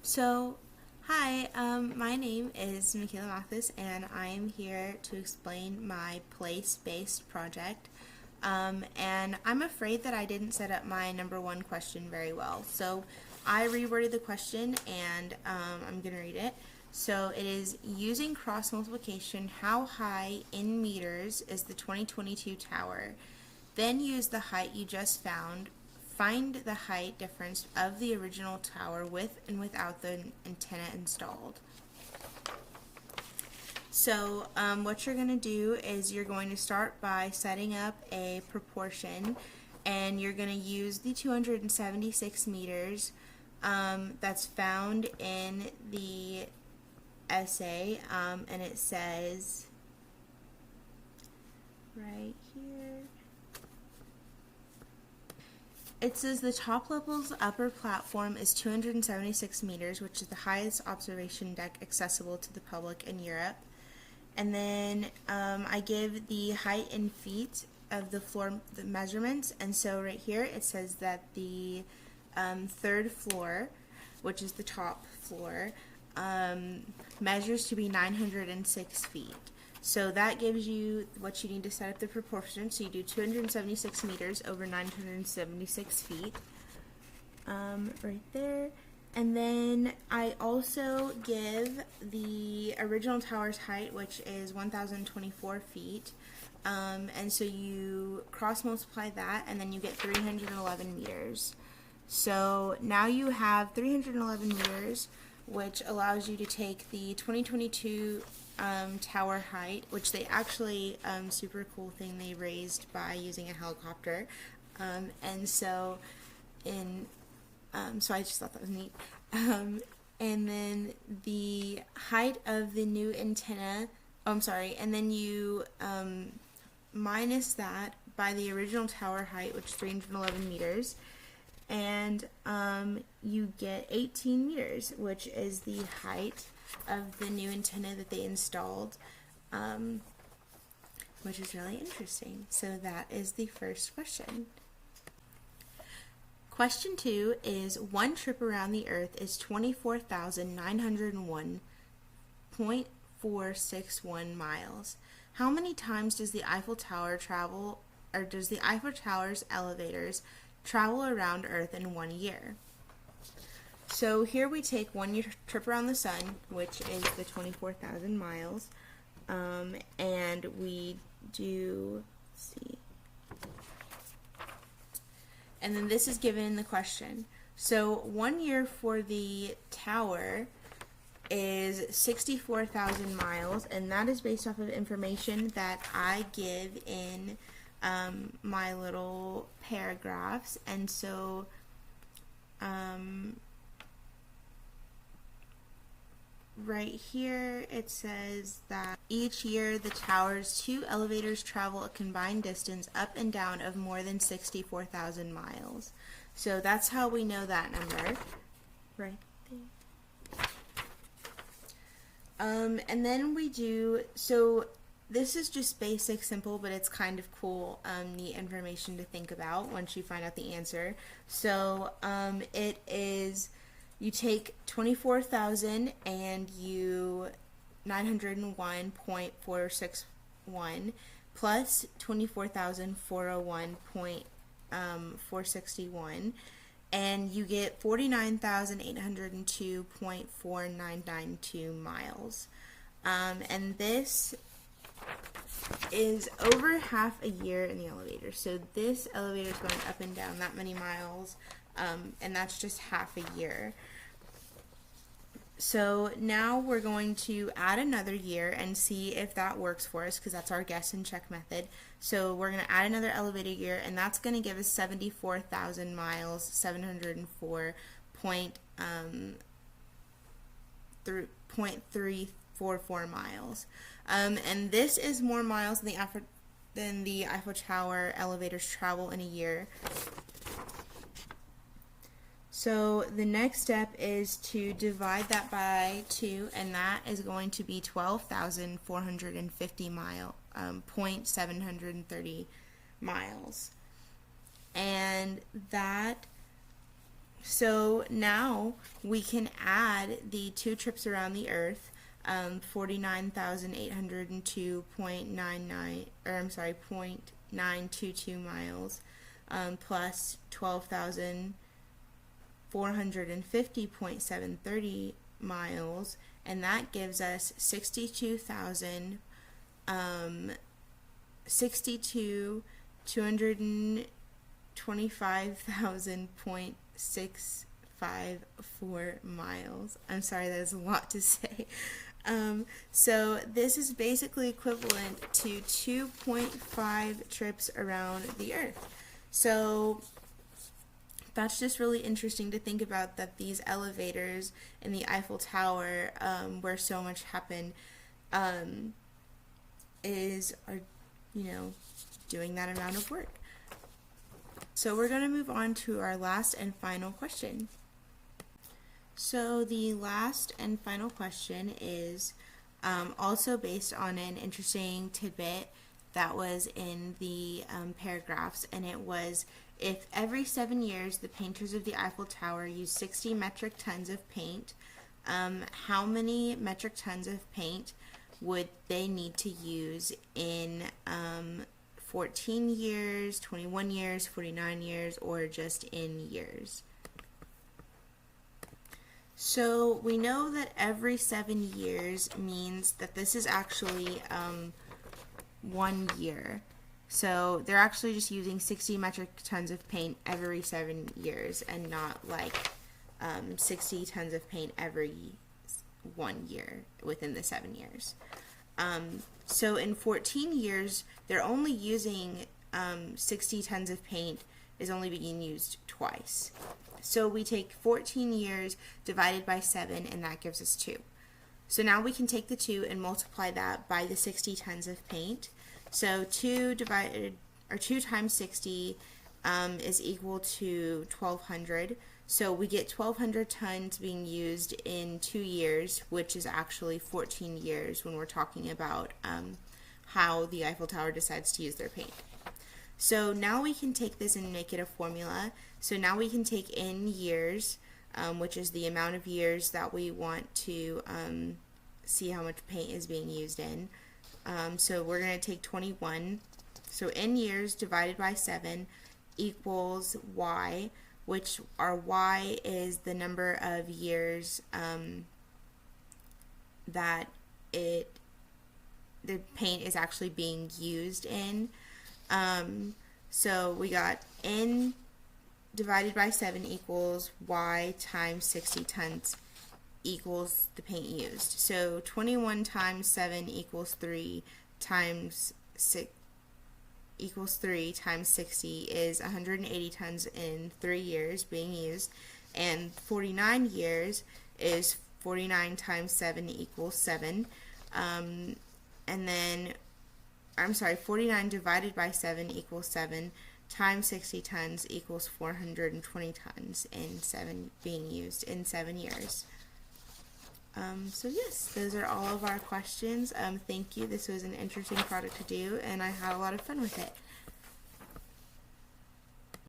So, hi, my name is Michaela Mathis, and I am here to explain my place-based project. And I'm afraid that I didn't set up my number one question very well. So, I reworded the question, and I'm going to read it. So, it is using cross multiplication, how high in meters is the 2022 tower? Then use the height you just found. Find the height difference of the original tower with and without the antenna installed. So what you're going to do is you're going to start by setting up a proportion, and you're going to use the 276 meters that's found in the essay, and it says right here. It says the top level's upper platform is 276 meters, which is the highest observation deck accessible to the public in Europe. And then I give the height in feet of the floor the measurements. And so right here it says that the third floor, which is the top floor, measures to be 906 feet. So that gives you what you need to set up the proportion. So you do 276 meters over 976 feet, right there. And then I also give the original tower's height, which is 1,024 feet. And so you cross multiply that, and then you get 311 meters. So now you have 311 meters, which allows you to take the 2022 tower height, which they actually, super cool thing they raised by using a helicopter. And so so I just thought that was neat. And then the height of the new antenna, and then you minus that by the original tower height, which is 311 meters, and you get 18 meters, which is the height of the new antenna that they installed, which is really interesting. So that is the first question. Question 2 is one trip around the Earth is 24,901.461 miles. How many times does the Eiffel Tower travel, or does the Eiffel Tower's elevators travel around Earth in 1 year? So here we take 1 year trip around the sun, which is the 24,000 miles, and we do, let's see, and then this is given in the question. So 1 year for the tower is 64,000 miles, and that is based off of information that I give in my little paragraphs. And so right here it says that each year the tower's two elevators travel a combined distance up and down of more than 64,000 miles. So that's how we know that number right there. And then we do, so this is just basic, simple, but it's kind of cool, neat information to think about once you find out the answer. So it is, you take 24,000 and you 901.461 plus 24,401.461, and you get 49,802.4992 miles. And this is over half a year in the elevator. So this elevator is going up and down that many miles, and that's just half a year. So now we're going to add another year and see if that works for us, because that's our guess and check method. So we're going to add another elevator year, and that's going to give us 74,000 miles, 704.344 miles. And this is more miles than the Eiffel Tower elevators travel in a year. So the next step is to divide that by 2, and that is going to be 12,450 .730 miles. And that So now we can add the 2 trips around the Earth, 49,802.99, or I'm sorry, 0.922 miles, plus 12,450.730 miles, and that gives us 225,654 miles. I'm sorry, that is a lot to say. So this is basically equivalent to 2.5 trips around the Earth. So that's just really interesting to think about, that these elevators in the Eiffel Tower, where so much happened, are doing that amount of work. So we're going to move on to our last and final question. So the last and final question is also based on an interesting tidbit that was in the paragraphs, and it was, if every 7 years the painters of the Eiffel Tower use 60 metric tons of paint, how many metric tons of paint would they need to use in 14 years, 21 years, 49 years, or just in years? So we know that every 7 years means that this is actually 1 year. So they're actually just using 60 metric tons of paint every 7 years, and not like 60 tons of paint every 1 year within the 7 years. So in 14 years, they're only using 60 tons of paint is only being used twice. So we take 14 years divided by 7, and that gives us 2. So now we can take the 2 and multiply that by the 60 tons of paint. So 2 times 60 is equal to 1,200. So we get 1,200 tons being used in 2 years, which is actually 14 years when we're talking about how the Eiffel Tower decides to use their paint. So now we can take this and make it a formula. So now we can take in years, which is the amount of years that we want to see how much paint is being used in. So we're going to take 21. So in years divided by 7 equals y, which our y is the number of years that the paint is actually being used in. So we got n divided by 7 equals y times 60 tons equals the paint used. So 21 times 7 equals 3 times 6 equals 3 times 60 is 180 tons in 3 years being used, and 49 years is 49 times 7 equals 7, and then 49 divided by 7 equals 7 times 60 tons equals 420 tons being used in 7 years. So yes, those are all of our questions. Thank you. This was an interesting project to do, and I had a lot of fun with it.